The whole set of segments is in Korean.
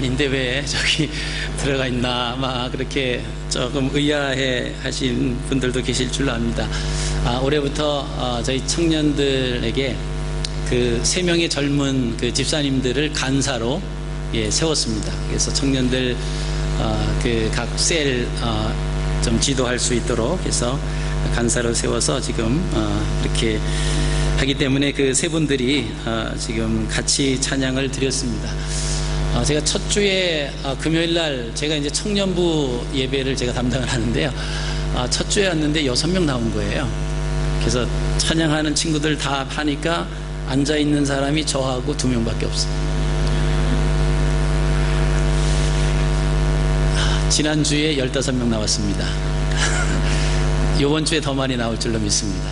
아닌데 왜 저기 들어가 있나 막 그렇게 조금 의아해 하신 분들도 계실 줄 압니다. 올해부터 저희 청년들에게 그 3명의 젊은 그 집사님들을 간사로 세웠습니다. 그래서 청년들 그 각 셀 좀 지도할 수 있도록 해서 간사로 세워서 지금 이렇게 하기 때문에 그 세 분들이 지금 같이 찬양을 드렸습니다. 제가 첫 주에 금요일 날 제가 이제 청년부 예배를 제가 담당을 하는데요. 첫 주에 왔는데 6명 나온 거예요. 그래서 찬양하는 친구들 다 하니까 앉아 있는 사람이 저하고 2명밖에 없어요. 지난주에 15명 나왔습니다. 이번 주에 더 많이 나올 줄로 믿습니다.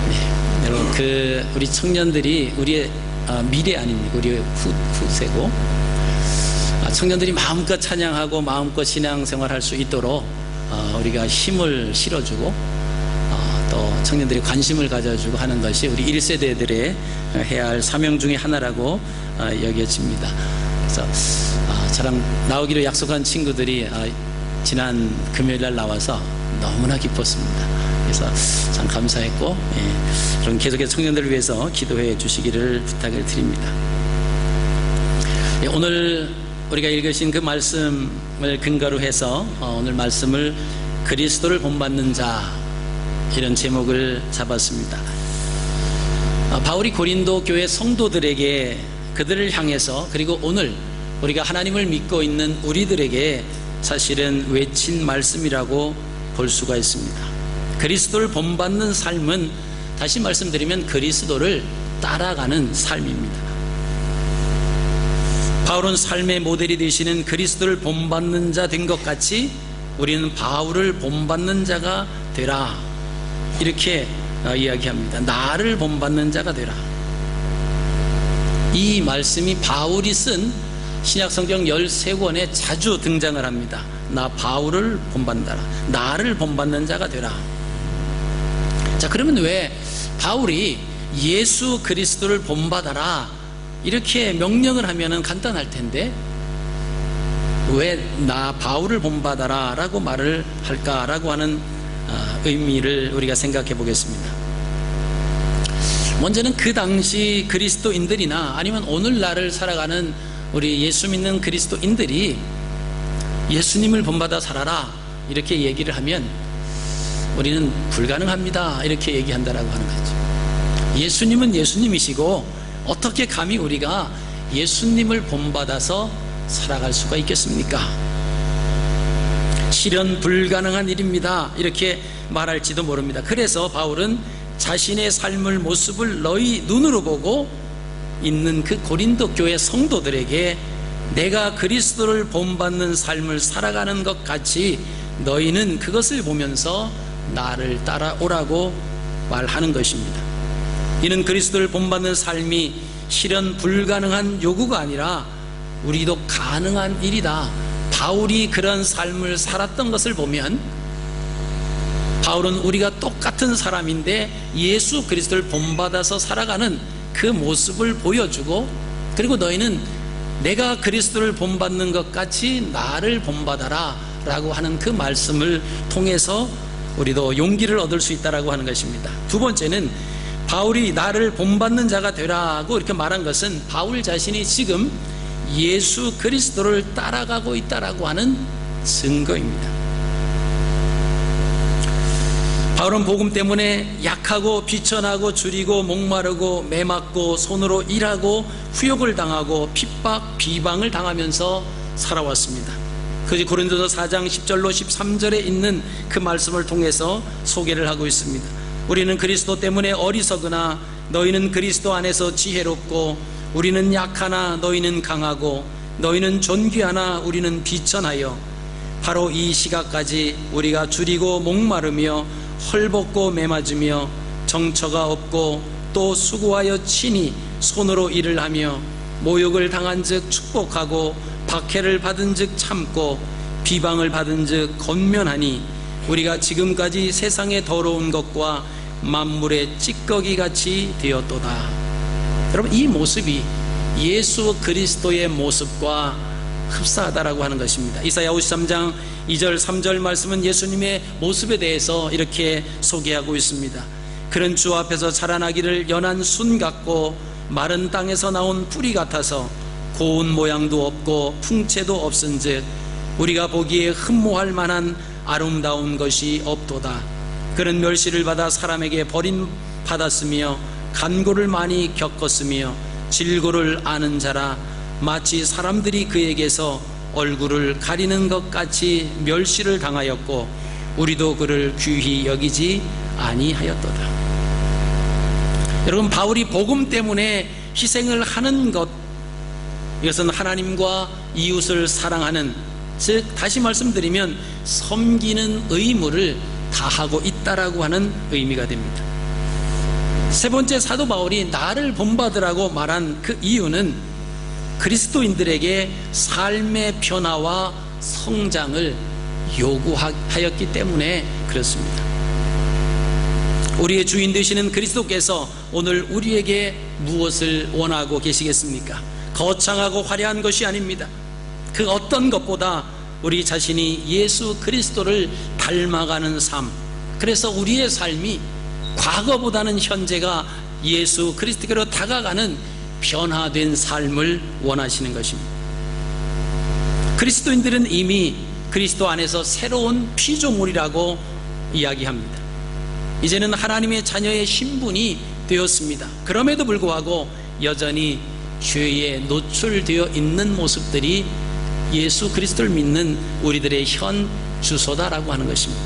네, 여러분 우리 청년들이 우리의 미래 아닙니까? 우리의 후세고 청년들이 마음껏 찬양하고 마음껏 신앙생활 할 수 있도록 우리가 힘을 실어주고 또 청년들이 관심을 가져주고 하는 것이 우리 1세대들의 해야 할 사명 중에 하나라고 여겨집니다. 그래서 저랑 나오기로 약속한 친구들이 지난 금요일날 나와서 너무나 기뻤습니다. 그래서 참 감사했고 그럼 계속해서 청년들을 위해서 기도해 주시기를 부탁을 드립니다. 오늘 우리가 읽으신 그 말씀을 근거로 해서 오늘 말씀을 그리스도를 본받는 자 이런 제목을 잡았습니다. 바울이 고린도 교회 성도들에게 그들을 향해서 그리고 오늘 우리가 하나님을 믿고 있는 우리들에게 사실은 외친 말씀이라고 볼 수가 있습니다. 그리스도를 본받는 삶은 다시 말씀드리면 그리스도를 따라가는 삶입니다. 바울은 삶의 모델이 되시는 그리스도를 본받는 자 된 것 같이 우리는 바울을 본받는 자가 되라 이렇게 이야기합니다. 나를 본받는 자가 되라. 이 말씀이 바울이 쓴 신약성경 13권에 자주 등장을 합니다. 나 바울을 본받는다. 나를 본받는 자가 되라. 자, 그러면 왜 바울이 예수 그리스도를 본받아라 이렇게 명령을 하면은 간단할 텐데 왜 나 바울을 본받아라 라고 말을 할까라고 하는 의미를 우리가 생각해 보겠습니다. 먼저는 그 당시 그리스도인들이나 아니면 오늘날을 살아가는 우리 예수 믿는 그리스도인들이 예수님을 본받아 살아라 이렇게 얘기를 하면 우리는 불가능합니다 이렇게 얘기한다라고 하는 거죠. 예수님은 예수님이시고 어떻게 감히 우리가 예수님을 본받아서 살아갈 수가 있겠습니까? 실현 불가능한 일입니다 이렇게 말할지도 모릅니다. 그래서 바울은 자신의 삶의 모습을 너희 눈으로 보고 있는 그 고린도 교회 성도들에게 내가 그리스도를 본받는 삶을 살아가는 것 같이 너희는 그것을 보면서 나를 따라오라고 말하는 것입니다. 이는 그리스도를 본받는 삶이 실현 불가능한 요구가 아니라 우리도 가능한 일이다. 바울이 그런 삶을 살았던 것을 보면 바울은 우리가 똑같은 사람인데 예수 그리스도를 본받아서 살아가는 그 모습을 보여주고 그리고 너희는 내가 그리스도를 본받는 것 같이 나를 본받아라 라고 하는 그 말씀을 통해서 우리도 용기를 얻을 수 있다라고 하는 것입니다. 두 번째는 바울이 나를 본받는 자가 되라고 이렇게 말한 것은 바울 자신이 지금 예수 그리스도를 따라가고 있다라고 하는 증거입니다. 바울은 복음 때문에 약하고 비천하고 줄이고 목마르고 매맞고 손으로 일하고 후욕을 당하고 핍박 비방을 당하면서 살아왔습니다. 그것이 고린도서 4장 10절로 13절에 있는 그 말씀을 통해서 소개를 하고 있습니다. 우리는 그리스도 때문에 어리석으나 너희는 그리스도 안에서 지혜롭고 우리는 약하나 너희는 강하고 너희는 존귀하나 우리는 비천하여 바로 이 시각까지 우리가 줄이고 목마르며 헐벗고 매맞으며 정처가 없고 또 수고하여 친히 손으로 일을 하며 모욕을 당한 즉 축복하고 박해를 받은 즉 참고 비방을 받은 즉 권면하니 우리가 지금까지 세상의 더러운 것과 만물의 찌꺼기 같이 되었도다. 여러분, 이 모습이 예수 그리스도의 모습과 흡사하다라고 하는 것입니다. 이사야 53장 2절 3절 말씀은 예수님의 모습에 대해서 이렇게 소개하고 있습니다. 그런 주 앞에서 자라나기를 연한 순 같고 마른 땅에서 나온 뿌리 같아서 고운 모양도 없고 풍채도 없은즉 우리가 보기에 흠모할 만한 아름다운 것이 없도다. 그는 멸시를 받아 사람에게 버림받았으며 간고를 많이 겪었으며 질고를 아는 자라 마치 사람들이 그에게서 얼굴을 가리는 것 같이 멸시를 당하였고 우리도 그를 귀히 여기지 아니하였도다. 여러분, 바울이 복음 때문에 희생을 하는 것, 이것은 하나님과 이웃을 사랑하는, 즉 다시 말씀드리면 섬기는 의무를 다하고 있다라고 하는 의미가 됩니다. 세 번째, 사도 바울이 나를 본받으라고 말한 그 이유는 그리스도인들에게 삶의 변화와 성장을 요구하였기 때문에 그렇습니다. 우리의 주인 되시는 그리스도께서 오늘 우리에게 무엇을 원하고 계시겠습니까? 거창하고 화려한 것이 아닙니다. 그 어떤 것보다 우리 자신이 예수 그리스도를 닮아가는 삶, 그래서 우리의 삶이 과거보다는 현재가 예수 그리스도께로 다가가는 변화된 삶을 원하시는 것입니다. 그리스도인들은 이미 그리스도 안에서 새로운 피조물이라고 이야기합니다. 이제는 하나님의 자녀의 신분이 되었습니다. 그럼에도 불구하고 여전히 죄에 노출되어 있는 모습들이 예수 그리스도를 믿는 우리들의 현 주소다라고 하는 것입니다.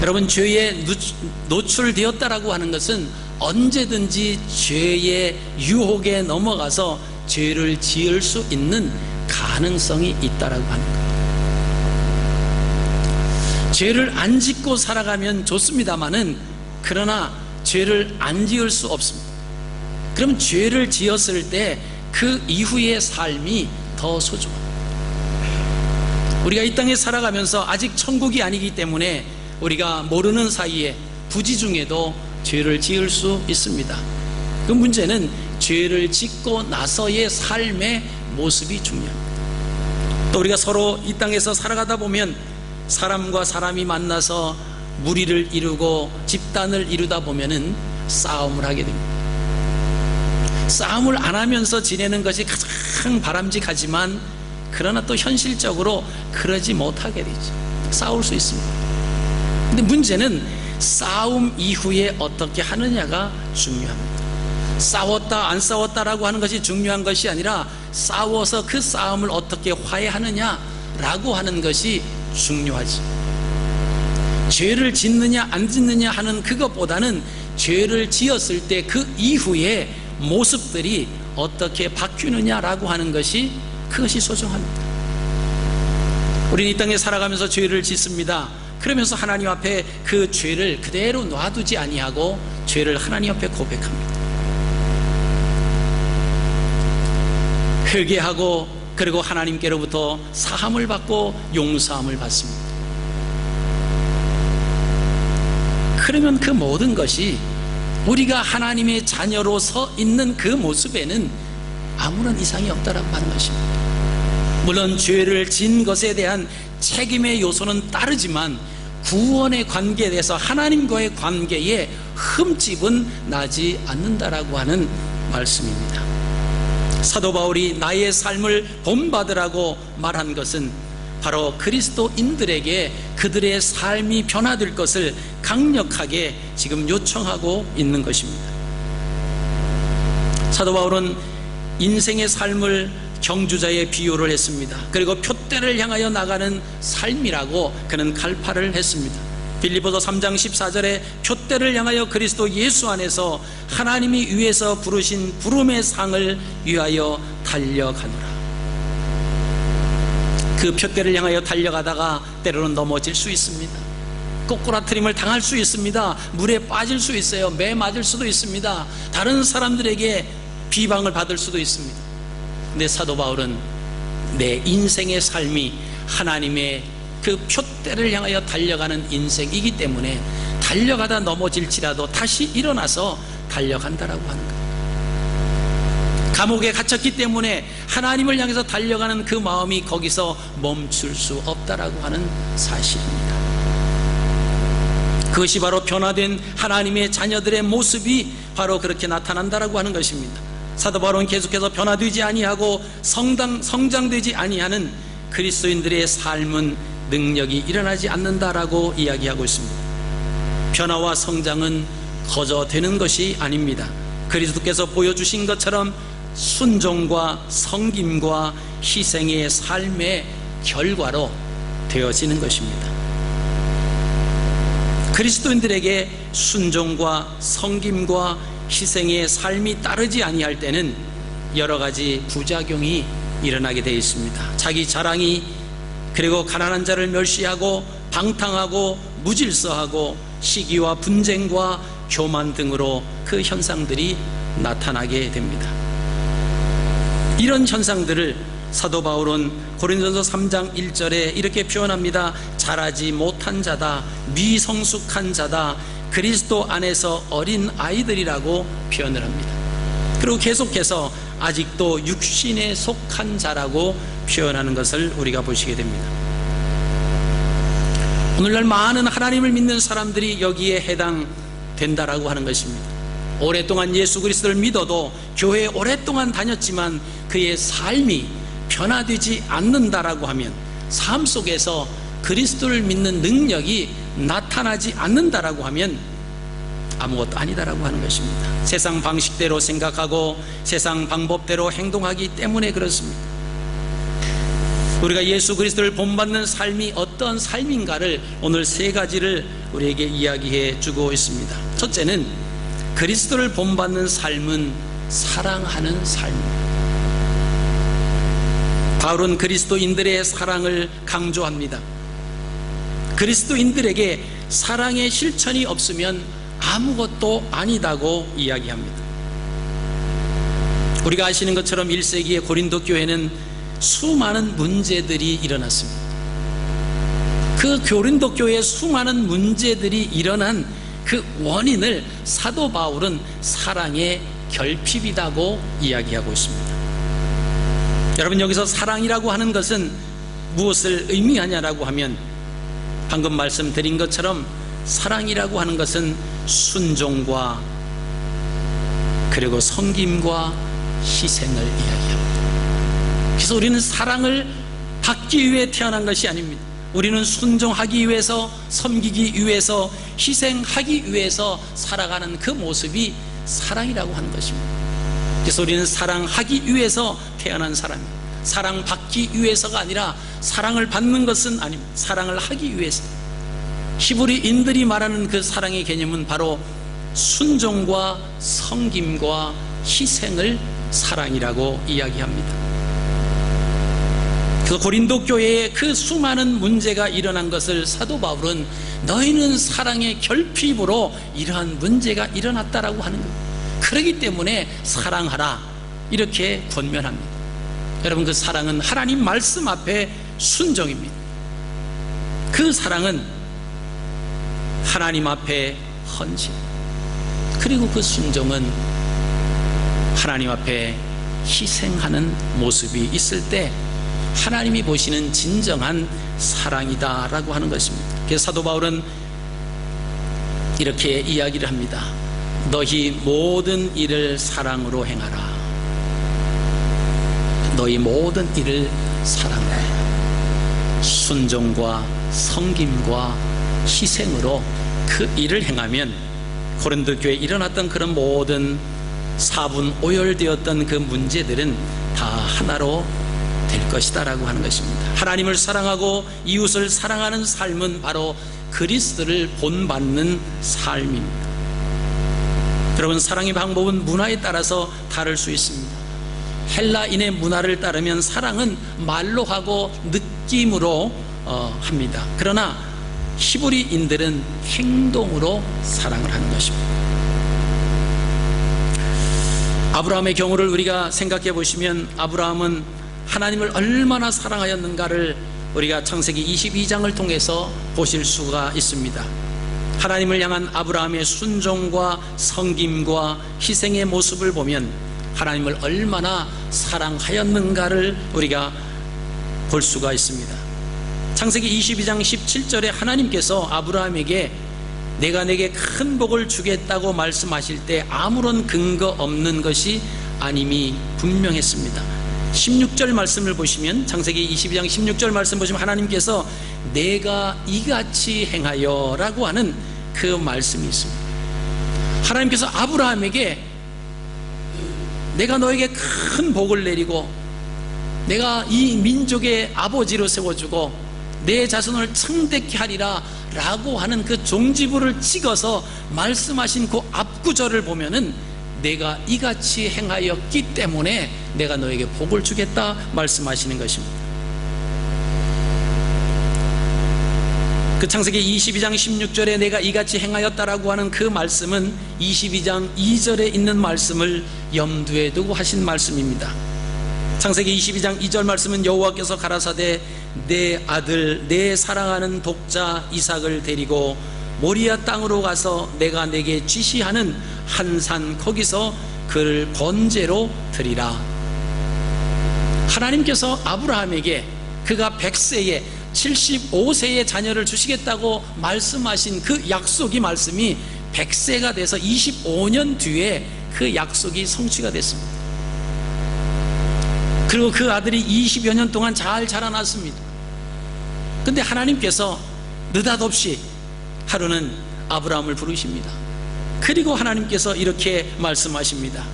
여러분, 죄에 노출되었다라고 하는 것은 언제든지 죄의 유혹에 넘어가서 죄를 지을 수 있는 가능성이 있다라고 하는 거예요. 죄를 안 짓고 살아가면 좋습니다마는 그러나 죄를 안 지을 수 없습니다. 그럼 죄를 지었을 때 그 이후의 삶이 더 소중합니다. 우리가 이 땅에 살아가면서 아직 천국이 아니기 때문에 우리가 모르는 사이에 부지 중에도 죄를 지을 수 있습니다. 그 문제는 죄를 짓고 나서의 삶의 모습이 중요합니다. 또 우리가 서로 이 땅에서 살아가다 보면 사람과 사람이 만나서 무리를 이루고 집단을 이루다 보면은 싸움을 하게 됩니다. 싸움을 안 하면서 지내는 것이 가장 바람직하지만 그러나 또 현실적으로 그러지 못하게 되죠. 싸울 수 있습니다. 근데 문제는 싸움 이후에 어떻게 하느냐가 중요합니다. 싸웠다 안 싸웠다라고 하는 것이 중요한 것이 아니라 싸워서 그 싸움을 어떻게 화해하느냐라고 하는 것이 중요하지. 죄를 짓느냐 안 짓느냐 하는 그것보다는 죄를 지었을 때 그 이후에 모습들이 어떻게 바뀌느냐라고 하는 것이, 그것이 소중합니다. 우리는 이 땅에 살아가면서 죄를 짓습니다. 그러면서 하나님 앞에 그 죄를 그대로 놔두지 아니하고 죄를 하나님 앞에 고백합니다. 회개하고 그리고 하나님께로부터 사함을 받고 용서함을 받습니다. 그러면 그 모든 것이 우리가 하나님의 자녀로 서 있는 그 모습에는 아무런 이상이 없다라고 하는 것입니다. 물론 죄를 지은 것에 대한 책임의 요소는 따르지만 구원의 관계에 대해서 하나님과의 관계에 흠집은 나지 않는다라고 하는 말씀입니다. 사도 바울이 나의 삶을 본받으라고 말한 것은 바로 그리스도인들에게 그들의 삶이 변화될 것을 강력하게 지금 요청하고 있는 것입니다. 사도 바울은 인생의 삶을 경주자의 비유를 했습니다. 그리고 표대를 향하여 나가는 삶이라고 그는 갈파를 했습니다. 빌립보서 3장 14절에 표대를 향하여 그리스도 예수 안에서 하나님이 위에서 부르신 부름의 상을 위하여 달려가노라. 그 표대를 향하여 달려가다가 때로는 넘어질 수 있습니다. 꼬꾸라트림을 당할 수 있습니다. 물에 빠질 수 있어요. 매 맞을 수도 있습니다. 다른 사람들에게 비방을 받을 수도 있습니다. 근데 사도 바울은 내 인생의 삶이 하나님의 그 표대를 향하여 달려가는 인생이기 때문에 달려가다 넘어질지라도 다시 일어나서 달려간다라고 하는 거예요. 감옥에 갇혔기 때문에 하나님을 향해서 달려가는 그 마음이 거기서 멈출 수 없다라고 하는 사실입니다. 그것이 바로 변화된 하나님의 자녀들의 모습이 바로 그렇게 나타난다라고 하는 것입니다. 사도 바울은 계속해서 변화되지 아니하고 성장되지 아니하는 그리스도인들의 삶은 능력이 일어나지 않는다라고 이야기하고 있습니다. 변화와 성장은 거저되는 것이 아닙니다. 그리스도께서 보여주신 것처럼 순종과 섬김과 희생의 삶의 결과로 되어지는 것입니다. 그리스도인들에게 순종과 섬김과 희생의 삶이 따르지 아니할 때는 여러 가지 부작용이 일어나게 되어 있습니다. 자기 자랑이, 그리고 가난한 자를 멸시하고 방탕하고 무질서하고 시기와 분쟁과 교만 등으로 그 현상들이 나타나게 됩니다. 이런 현상들을 사도 바울은 고린도전서 3장 1절에 이렇게 표현합니다. 자라지 못한 자다, 미성숙한 자다, 그리스도 안에서 어린 아이들이라고 표현을 합니다. 그리고 계속해서 아직도 육신에 속한 자라고 표현하는 것을 우리가 보시게 됩니다. 오늘날 많은 하나님을 믿는 사람들이 여기에 해당된다라고 하는 것입니다. 오랫동안 예수 그리스도를 믿어도 교회에 오랫동안 다녔지만 그의 삶이 변화되지 않는다라고 하면, 삶 속에서 그리스도를 믿는 능력이 나타나지 않는다라고 하면 아무것도 아니다라고 하는 것입니다. 세상 방식대로 생각하고 세상 방법대로 행동하기 때문에 그렇습니다. 우리가 예수 그리스도를 본받는 삶이 어떤 삶인가를 오늘 세 가지를 우리에게 이야기해 주고 있습니다. 첫째는 그리스도를 본받는 삶은 사랑하는 삶입니다. 바울은 그리스도인들의 사랑을 강조합니다. 그리스도인들에게 사랑의 실천이 없으면 아무것도 아니다고 이야기합니다. 우리가 아시는 것처럼 1세기의 고린도 교회는 수많은 문제들이 일어났습니다. 그 고린도 교회에 수많은 문제들이 일어난 그 원인을 사도 바울은 사랑의 결핍이라고 이야기하고 있습니다. 여러분, 여기서 사랑이라고 하는 것은 무엇을 의미하냐라고 하면, 방금 말씀드린 것처럼 사랑이라고 하는 것은 순종과 그리고 섬김과 희생을 이야기합니다. 그래서 우리는 사랑을 받기 위해 태어난 것이 아닙니다. 우리는 순종하기 위해서, 섬기기 위해서, 희생하기 위해서 살아가는 그 모습이 사랑이라고 하는 것입니다. 그래서 우리는 사랑하기 위해서 태어난 사람입니다. 사랑받기 위해서가 아니라 사랑을 받는 것은 아닙니다. 사랑을 하기 위해서. 히브리인들이 말하는 그 사랑의 개념은 바로 순종과 섬김과 희생을 사랑이라고 이야기합니다. 그 고린도 교회에 그 수많은 문제가 일어난 것을 사도 바울은 너희는 사랑의 결핍으로 이러한 문제가 일어났다라고 하는 거예요. 그렇기 때문에 사랑하라, 이렇게 권면합니다. 여러분, 그 사랑은 하나님 말씀 앞에 순종입니다. 그 사랑은 하나님 앞에 헌신, 그리고 그 순종은 하나님 앞에 희생하는 모습이 있을 때 하나님이 보시는 진정한 사랑이다라고 하는 것입니다. 그래서 사도 바울은 이렇게 이야기를 합니다. 너희 모든 일을 사랑으로 행하라. 너희 모든 일을 사랑으로 행하라. 순종과 섬김과 희생으로 그 일을 행하면 고린도 교회에 일어났던 그런 모든 사분오열되었던 그 문제들은 다 하나로 될 것이다 라고 하는 것입니다. 하나님을 사랑하고 이웃을 사랑하는 삶은 바로 그리스도를 본받는 삶입니다. 여러분, 사랑의 방법은 문화에 따라서 다를 수 있습니다. 헬라인의 문화를 따르면 사랑은 말로 하고 느낌으로 합니다. 그러나 히브리인들은 행동으로 사랑을 하는 것입니다. 아브라함의 경우를 우리가 생각해 보시면, 아브라함은 하나님을 얼마나 사랑하였는가를 우리가 창세기 22장을 통해서 보실 수가 있습니다. 하나님을 향한 아브라함의 순종과 섬김과 희생의 모습을 보면 하나님을 얼마나 사랑하였는가를 우리가 볼 수가 있습니다. 창세기 22장 17절에 하나님께서 아브라함에게 내가 내게 큰 복을 주겠다고 말씀하실 때 아무런 근거 없는 것이 아님이 분명했습니다. 16절 말씀을 보시면, 창세기 22장 16절 말씀 보시면 하나님께서 내가 이같이 행하여 라고 하는 그 말씀이 있습니다. 하나님께서 아브라함에게 내가 너에게 큰 복을 내리고 내가 이 민족의 아버지로 세워주고 내 자손을 창대케 하리라 라고 하는 그 종지부를 찍어서 말씀하신 그 앞구절을 보면은 내가 이같이 행하였기 때문에 내가 너에게 복을 주겠다 말씀하시는 것입니다. 그 창세기 22장 16절에 내가 이같이 행하였다라고 하는 그 말씀은 22장 2절에 있는 말씀을 염두에 두고 하신 말씀입니다. 창세기 22장 2절 말씀은 여호와께서 가라사대 내 아들 내 사랑하는 독자 이삭을 데리고 모리아 땅으로 가서 내가 내게 지시하는 한 산 거기서 그를 번제로 드리라. 하나님께서 아브라함에게 그가 100세에 75세의 자녀를 주시겠다고 말씀하신 그 약속이 말씀이 100세가 돼서 25년 뒤에 그 약속이 성취가 됐습니다. 그리고 그 아들이 20여 년 동안 잘 자라났습니다. 근데 하나님께서 느닷없이 하루는 아브라함을 부르십니다. 그리고 하나님께서 이렇게 말씀하십니다.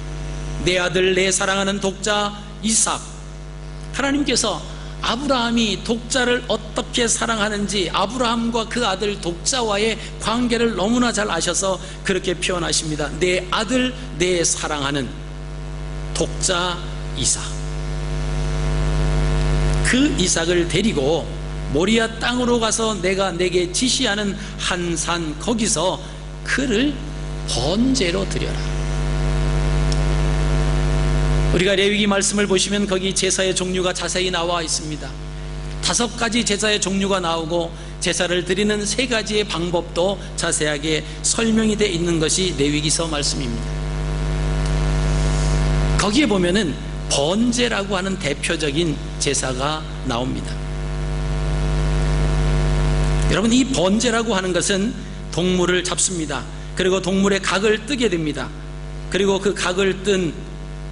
내 아들 내 사랑하는 독자 이삭. 하나님께서 아브라함이 독자를 어떻게 사랑하는지 아브라함과 그 아들 독자와의 관계를 너무나 잘 아셔서 그렇게 표현하십니다. 내 아들 내 사랑하는 독자 이삭. 그 이삭을 데리고 모리아 땅으로 가서 내가 내게 지시하는 한 산 거기서 그를 번제로 드려라. 우리가 레위기 말씀을 보시면 거기 제사의 종류가 자세히 나와 있습니다. 5가지 제사의 종류가 나오고 제사를 드리는 3가지의 방법도 자세하게 설명이 되어 있는 것이 레위기서 말씀입니다. 거기에 보면은 번제라고 하는 대표적인 제사가 나옵니다. 여러분, 이 번제라고 하는 것은 동물을 잡습니다. 그리고 동물의 각을 뜨게 됩니다. 그리고 그 각을 뜬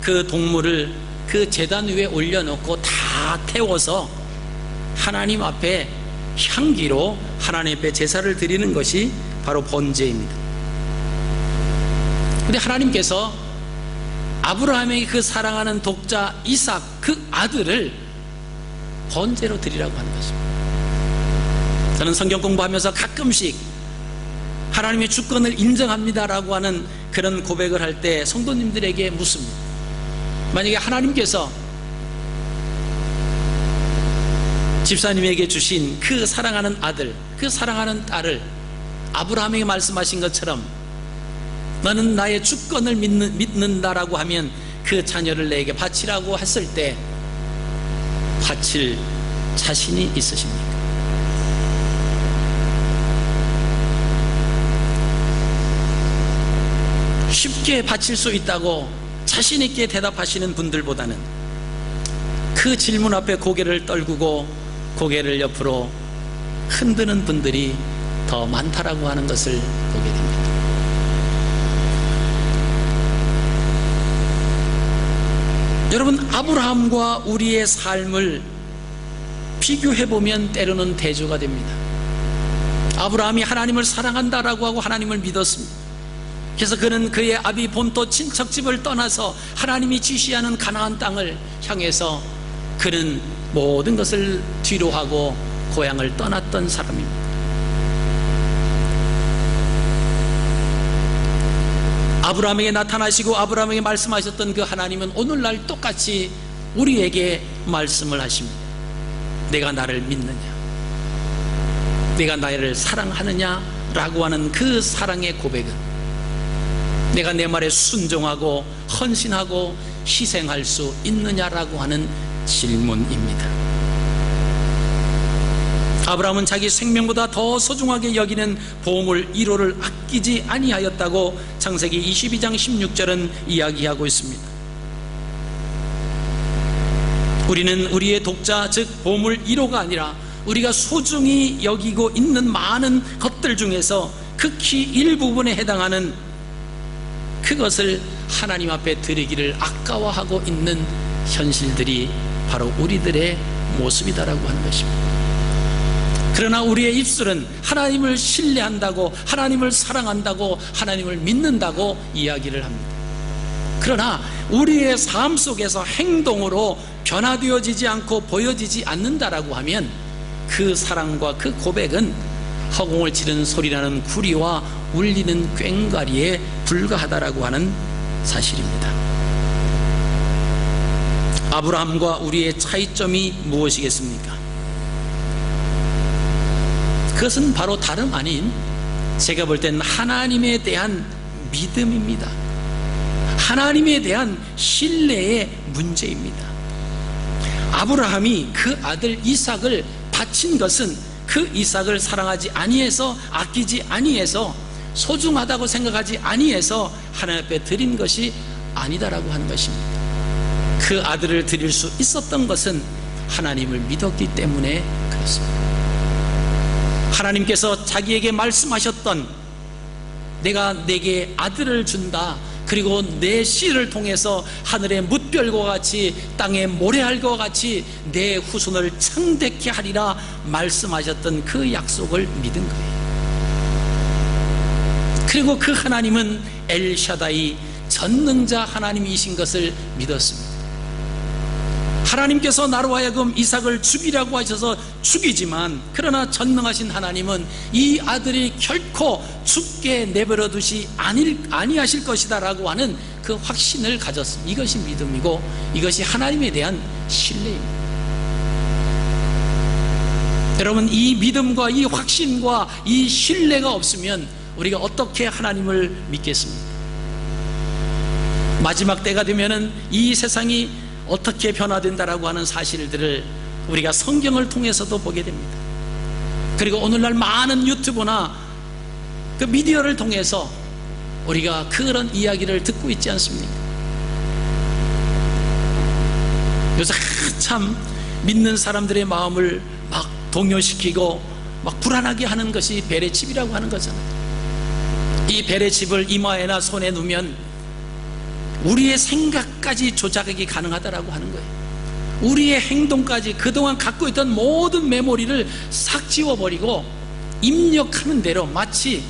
그 동물을 그 제단 위에 올려놓고 다 태워서 하나님 앞에 향기로 하나님 앞에 제사를 드리는 것이 바로 번제입니다. 그런데 하나님께서 아브라함에게 그 사랑하는 독자 이삭 그 아들을 번제로 드리라고 하는 것입니다. 저는 성경 공부하면서 가끔씩 하나님의 주권을 인정합니다라고 하는 그런 고백을 할 때 성도님들에게 묻습니다. 만약에 하나님께서 집사님에게 주신 그 사랑하는 아들, 그 사랑하는 딸을 아브라함에게 말씀하신 것처럼 너는 나의 주권을 믿는다라고 하면 그 자녀를 내게 바치라고 했을 때 바칠 자신이 있으십니까? 쉽게 바칠 수 있다고 자신 있게 대답하시는 분들보다는 그 질문 앞에 고개를 떨구고 고개를 옆으로 흔드는 분들이 더 많다라고 하는 것을 보게 됩니다. 여러분, 아브라함과 우리의 삶을 비교해보면 때로는 대조가 됩니다. 아브라함이 하나님을 사랑한다라고 하고 하나님을 믿었습니다. 그래서 그는 그의 아비 본토 친척집을 떠나서 하나님이 지시하는 가나안 땅을 향해서 그는 모든 것을 뒤로 하고 고향을 떠났던 사람입니다. 아브라함에게 나타나시고 아브라함에게 말씀하셨던 그 하나님은 오늘날 똑같이 우리에게 말씀을 하십니다. 내가 나를 믿느냐, 내가 나를 사랑하느냐라고 하는 그 사랑의 고백은 내가 내 말에 순종하고 헌신하고 희생할 수 있느냐라고 하는 질문입니다. 아브라함은 자기 생명보다 더 소중하게 여기는 보물 1호를 아끼지 아니하였다고 창세기 22장 16절은 이야기하고 있습니다. 우리는 우리의 독자, 즉 보물 1호가 아니라 우리가 소중히 여기고 있는 많은 것들 중에서 극히 일부분에 해당하는 그것을 하나님 앞에 드리기를 아까워하고 있는 현실들이 바로 우리들의 모습이다라고 하는 것입니다. 그러나 우리의 입술은 하나님을 신뢰한다고, 하나님을 사랑한다고, 하나님을 믿는다고 이야기를 합니다. 그러나 우리의 삶 속에서 행동으로 변화되어지지 않고 보여지지 않는다라고 하면 그 사랑과 그 고백은 허공을 치는 소리나는 구리와 울리는 꽹과리에 불과하다라고 하는 사실입니다. 아브라함과 우리의 차이점이 무엇이겠습니까? 그것은 바로 다름 아닌, 제가 볼 때는 하나님에 대한 믿음입니다. 하나님에 대한 신뢰의 문제입니다. 아브라함이 그 아들 이삭을 바친 것은 그 이삭을 사랑하지 아니해서, 아끼지 아니해서, 소중하다고 생각하지 아니해서 하나님 앞에 드린 것이 아니다라고 하는 것입니다. 그 아들을 드릴 수 있었던 것은 하나님을 믿었기 때문에 그렇습니다. 하나님께서 자기에게 말씀하셨던, 내가 내게 아들을 준다, 그리고 내 씨를 통해서 하늘의 뭇별과 같이 땅의 모래알과 같이 내 후손을 창대케 하리라 말씀하셨던 그 약속을 믿은 거예요. 그리고 그 하나님은 엘샤다이, 전능자 하나님이신 것을 믿었습니다. 하나님께서 나로 하여금 이삭을 죽이라고 하셔서 죽이지만, 그러나 전능하신 하나님은 이 아들이 결코 죽게 내버려 두시 아니하실 것이다 라고 하는 그 확신을 가졌습니다. 이것이 믿음이고 이것이 하나님에 대한 신뢰입니다. 여러분, 이 믿음과 이 확신과 이 신뢰가 없으면 우리가 어떻게 하나님을 믿겠습니까? 마지막 때가 되면은 이 세상이 어떻게 변화된다라고 하는 사실들을 우리가 성경을 통해서도 보게 됩니다. 그리고 오늘날 많은 유튜브나 그 미디어를 통해서 우리가 그런 이야기를 듣고 있지 않습니까? 요새 참 믿는 사람들의 마음을 막 동요시키고 막 불안하게 하는 것이 베레칩이라고 하는 거잖아요. 이 베레칩을 이마에나 손에 놓으면 우리의 생각까지 조작하기 가능하다라고 하는 거예요. 우리의 행동까지, 그동안 갖고 있던 모든 메모리를 싹 지워버리고 입력하는 대로, 마치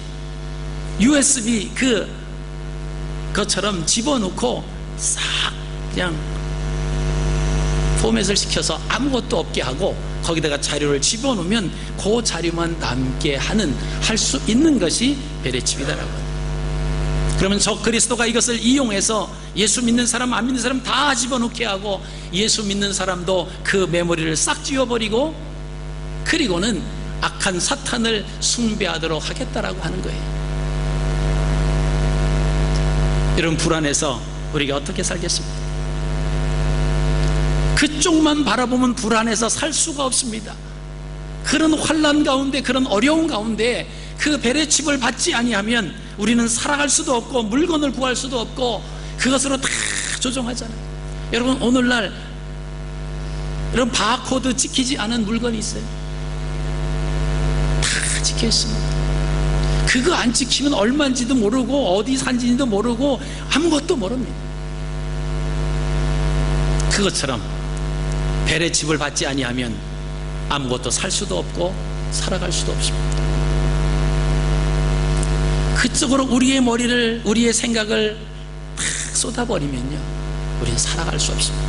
USB 그것처럼 집어넣고 싹 그냥 포맷을 시켜서 아무것도 없게 하고 거기다가 자료를 집어넣으면 그 자료만 남게 할 수 있는 것이 베레칩이다라고 합니다. 그러면 저 그리스도가 이것을 이용해서 예수 믿는 사람, 안 믿는 사람 다 집어넣게 하고, 예수 믿는 사람도 그 메모리를 싹 지워버리고, 그리고는 악한 사탄을 숭배하도록 하겠다라고 하는 거예요. 이런 불안해서 우리가 어떻게 살겠습니까? 그쪽만 바라보면 불안해서 살 수가 없습니다. 그런 환난 가운데, 그런 어려운 가운데 그 베레칩을 받지 아니하면 우리는 살아갈 수도 없고 물건을 구할 수도 없고 그것으로 다 조종하잖아요. 여러분, 오늘날 이런 바코드 찍히지 않은 물건이 있어요. 다 찍혀 있습니다. 그거 안 찍히면 얼마인지도 모르고 어디 산지도 모르고 아무것도 모릅니다. 그것처럼 베레칩을 받지 아니하면 아무것도 살 수도 없고 살아갈 수도 없습니다. 그쪽으로 우리의 머리를, 우리의 생각을 탁 쏟아버리면요, 우리는 살아갈 수 없습니다.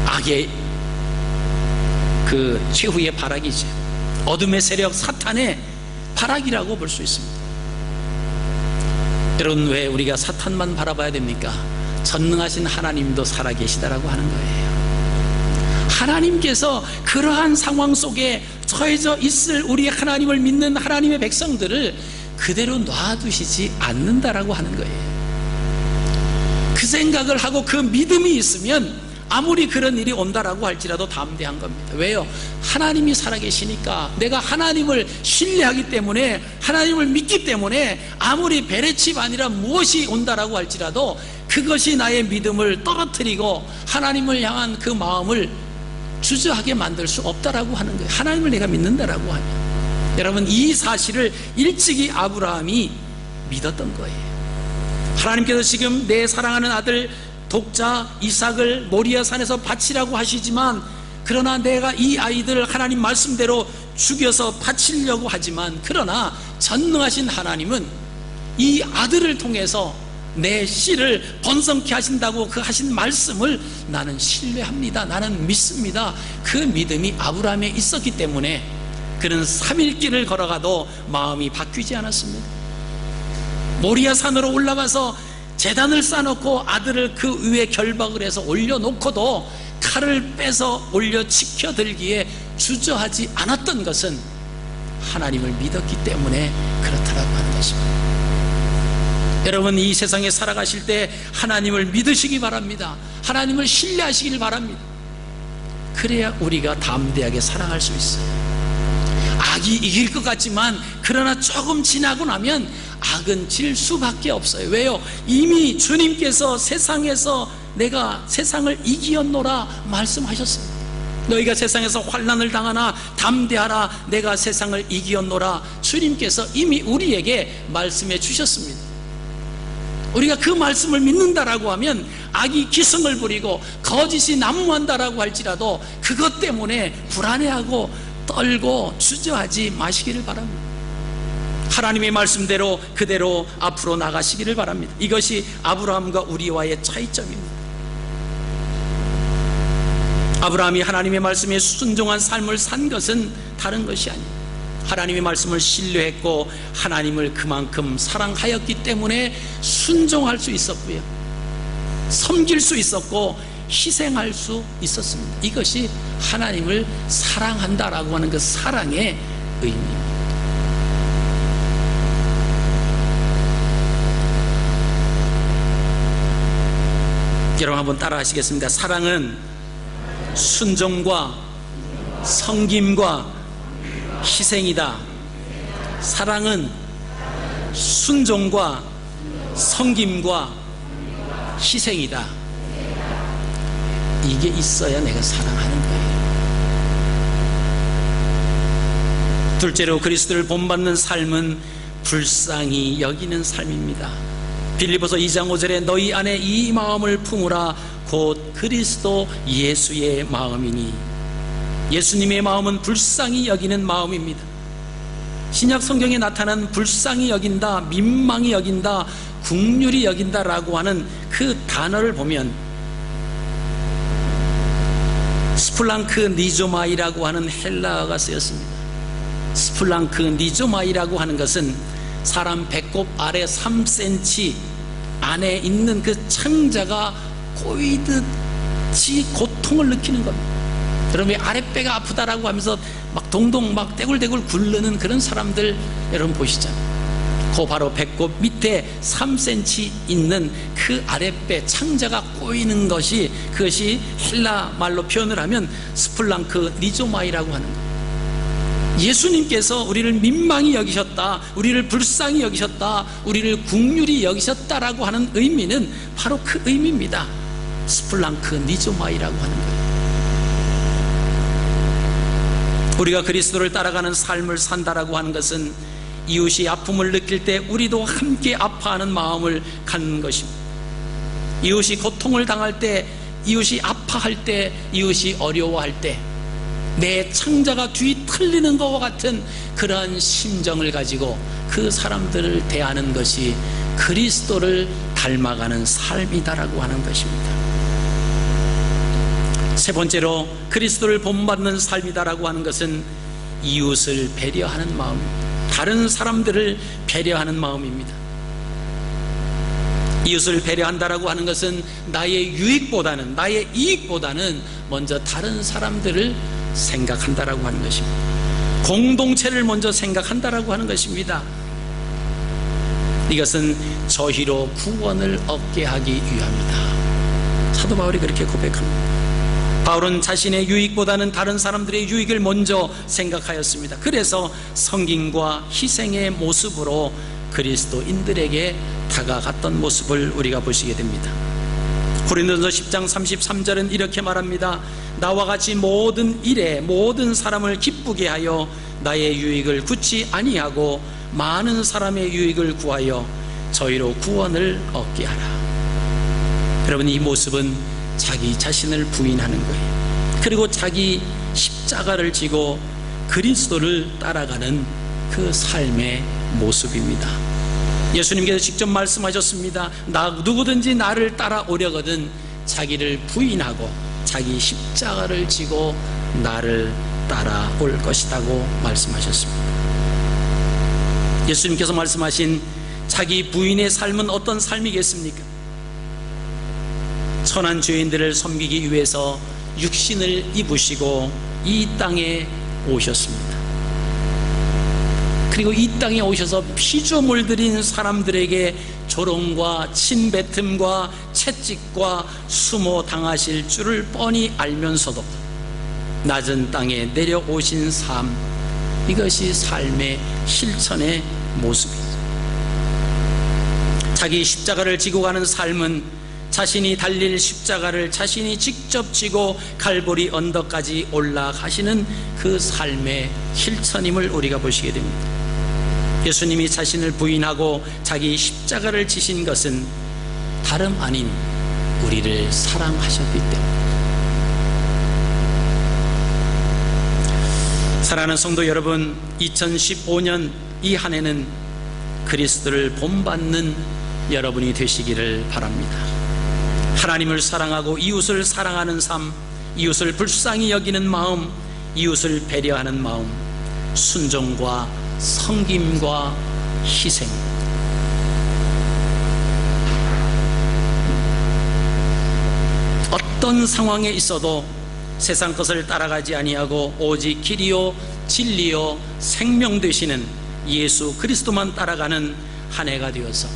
악의 그 최후의 발악이죠. 어둠의 세력 사탄의 발악이라고 볼 수 있습니다. 여러분, 왜 우리가 사탄만 바라봐야 됩니까? 전능하신 하나님도 살아계시다라고 하는 거예요. 하나님께서 그러한 상황 속에 처해져 있을 우리 하나님을 믿는 하나님의 백성들을 그대로 놔두시지 않는다라고 하는 거예요. 그 생각을 하고 그 믿음이 있으면 아무리 그런 일이 온다라고 할지라도 담대한 겁니다. 왜요? 하나님이 살아계시니까, 내가 하나님을 신뢰하기 때문에, 하나님을 믿기 때문에 아무리 베레칩 아니라 무엇이 온다라고 할지라도 그 그것이 나의 믿음을 떨어뜨리고 하나님을 향한 그 마음을 주저하게 만들 수 없다라고 하는 거예요. 하나님을 내가 믿는다라고 하면. 여러분, 이 사실을 일찍이 아브라함이 믿었던 거예요. 하나님께서 지금 내 사랑하는 아들 독자 이삭을 모리아 산에서 바치라고 하시지만, 그러나 내가 이 아이들을 하나님 말씀대로 죽여서 바치려고 하지만, 그러나 전능하신 하나님은 이 아들을 통해서 내 씨를 번성케 하신다고 그 하신 말씀을 나는 신뢰합니다. 나는 믿습니다. 그 믿음이 아브라함에 있었기 때문에 그는 3일 길을 걸어가도 마음이 바뀌지 않았습니다. 모리아 산으로 올라가서 제단을 쌓아놓고 아들을 그 위에 결박을 해서 올려놓고도 칼을 빼서 올려 치켜들기에 주저하지 않았던 것은 하나님을 믿었기 때문에 그렇다라고 하는 것입니다. 여러분, 이 세상에 살아가실 때 하나님을 믿으시기 바랍니다. 하나님을 신뢰하시길 바랍니다. 그래야 우리가 담대하게 살아갈 수 있어요. 악이 이길 것 같지만 그러나 조금 지나고 나면 악은 질 수밖에 없어요. 왜요? 이미 주님께서 세상에서 내가 세상을 이기었노라 말씀하셨습니다. 너희가 세상에서 환난을 당하나 담대하라, 내가 세상을 이기었노라. 주님께서 이미 우리에게 말씀해 주셨습니다. 우리가 그 말씀을 믿는다라고 하면 악이 기승을 부리고 거짓이 난무한다라고 할지라도 그것 때문에 불안해하고 떨고 주저하지 마시기를 바랍니다. 하나님의 말씀대로 그대로 앞으로 나가시기를 바랍니다. 이것이 아브라함과 우리와의 차이점입니다. 아브라함이 하나님의 말씀에 순종한 삶을 산 것은 다른 것이 아닙니다. 하나님의 말씀을 신뢰했고 하나님을 그만큼 사랑하였기 때문에 순종할 수 있었고요, 섬길 수 있었고 희생할 수 있었습니다. 이것이 하나님을 사랑한다라고 하는 그 사랑의 의미입니다. 여러분 한번 따라 하시겠습니다. 사랑은 순종과 섬김과 희생이다. 사랑은 순종과 섬김과 희생이다. 이게 있어야 내가 사랑하는 거예요. 둘째로 그리스도를 본받는 삶은 불쌍히 여기는 삶입니다. 빌립보서 2장 5절에 너희 안에 이 마음을 품으라 곧 그리스도 예수의 마음이니. 예수님의 마음은 불쌍히 여기는 마음입니다. 신약 성경에 나타난 불쌍히 여긴다, 민망히 여긴다, 긍휼히 여긴다라고 하는 그 단어를 보면 스플랑크 니조마이라고 하는 헬라어가 쓰였습니다. 스플랑크 니조마이라고 하는 것은 사람 배꼽 아래 3cm 안에 있는 그 창자가 꼬이듯이 고통을 느끼는 겁니다. 여러분, 아랫배가 아프다라고 하면서 막 동동 막 떼굴떼굴 굴르는 그런 사람들 여러분 보시잖아요. 그 바로 배꼽 밑에 3cm 있는 그 아랫배 창자가 꼬이는 것이, 그것이 헬라 말로 표현을 하면 스플랑크 니조마이라고 하는 거예요. 예수님께서 우리를 민망히 여기셨다, 우리를 불쌍히 여기셨다, 우리를 긍휼히 여기셨다라고 하는 의미는 바로 그 의미입니다. 스플랑크 니조마이라고 하는 거예요. 우리가 그리스도를 따라가는 삶을 산다라고 하는 것은 이웃이 아픔을 느낄 때 우리도 함께 아파하는 마음을 갖는 것입니다. 이웃이 고통을 당할 때, 이웃이 아파할 때, 이웃이 어려워할 때 내 창자가 뒤틀리는 것과 같은 그러한 심정을 가지고 그 사람들을 대하는 것이 그리스도를 닮아가는 삶이다라고 하는 것입니다. 세 번째로 그리스도를 본받는 삶이다라고 하는 것은 이웃을 배려하는 마음입니다. 다른 사람들을 배려하는 마음입니다. 이웃을 배려한다라고 하는 것은 나의 유익보다는, 나의 이익보다는 먼저 다른 사람들을 생각한다라고 하는 것입니다. 공동체를 먼저 생각한다라고 하는 것입니다. 이것은 저희로 구원을 얻게 하기 위함이다. 사도 바울이 그렇게 고백합니다. 바울은 자신의 유익보다는 다른 사람들의 유익을 먼저 생각하였습니다. 그래서 성김과 희생의 모습으로 그리스도인들에게 다가갔던 모습을 우리가 보시게 됩니다. 고린도전서 10장 33절은 이렇게 말합니다. 나와 같이 모든 일에 모든 사람을 기쁘게 하여 나의 유익을 굳지 아니하고 많은 사람의 유익을 구하여 저희로 구원을 얻게 하라. 여러분, 이 모습은 자기 자신을 부인하는 거예요. 그리고 자기 십자가를 지고 그리스도를 따라가는 그 삶의 모습입니다. 예수님께서 직접 말씀하셨습니다. 누구든지 나를 따라오려거든 자기를 부인하고 자기 십자가를 지고 나를 따라올 것이라고 말씀하셨습니다. 예수님께서 말씀하신 자기 부인의 삶은 어떤 삶이겠습니까? 천한 죄인들을 섬기기 위해서 육신을 입으시고 이 땅에 오셨습니다. 그리고 이 땅에 오셔서 피조물 들인 사람들에게 조롱과 침뱉음과 채찍과 수모 당하실 줄을 뻔히 알면서도 낮은 땅에 내려오신 삶, 이것이 삶의 실천의 모습이죠. 자기 십자가를 지고 가는 삶은 자신이 달릴 십자가를 자신이 직접 지고 갈보리 언덕까지 올라가시는 그 삶의 실천임을 우리가 보시게 됩니다. 예수님이 자신을 부인하고 자기 십자가를 지신 것은 다름 아닌 우리를 사랑하셨기 때문입니다. 사랑하는 성도 여러분, 2015년 이 한 해는 그리스도를 본받는 여러분이 되시기를 바랍니다. 하나님을 사랑하고 이웃을 사랑하는 삶, 이웃을 불쌍히 여기는 마음, 이웃을 배려하는 마음, 순종과 섬김과 희생, 어떤 상황에 있어도 세상 것을 따라가지 아니하고 오직 길이요 진리요 생명 되시는 예수 그리스도만 따라가는 한 해가 되어서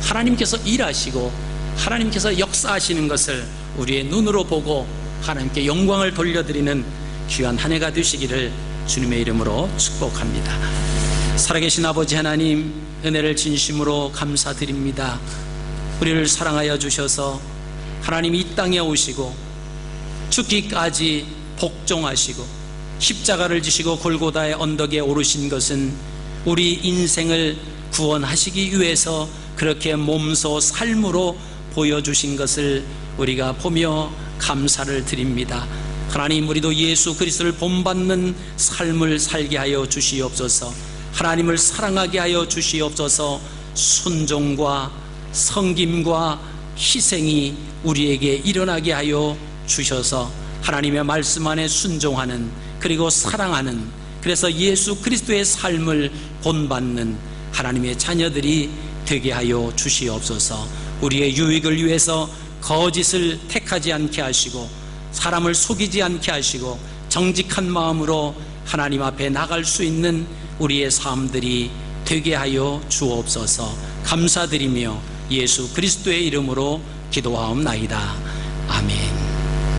하나님께서 일하시고 하나님께서 역사하시는 것을 우리의 눈으로 보고 하나님께 영광을 돌려드리는 귀한 한 해가 되시기를 주님의 이름으로 축복합니다. 살아계신 아버지 하나님, 은혜를 진심으로 감사드립니다. 우리를 사랑하여 주셔서 하나님 이 땅에 오시고 죽기까지 복종하시고 십자가를 지시고 골고다의 언덕에 오르신 것은 우리 인생을 구원하시기 위해서 그렇게 몸소 삶으로 보여주신 것을 우리가 보며 감사를 드립니다. 하나님, 우리도 예수 그리스도를 본받는 삶을 살게 하여 주시옵소서. 하나님을 사랑하게 하여 주시옵소서. 순종과 섬김과 희생이 우리에게 일어나게 하여 주셔서 하나님의 말씀 안에 순종하는, 그리고 사랑하는, 그래서 예수 그리스도의 삶을 본받는 하나님의 자녀들이 되게 하여 주시옵소서. 우리의 유익을 위해서 거짓을 택하지 않게 하시고 사람을 속이지 않게 하시고 정직한 마음으로 하나님 앞에 나갈 수 있는 우리의 삶들이 되게 하여 주옵소서. 감사드리며 예수 그리스도의 이름으로 기도하옵나이다. 아멘.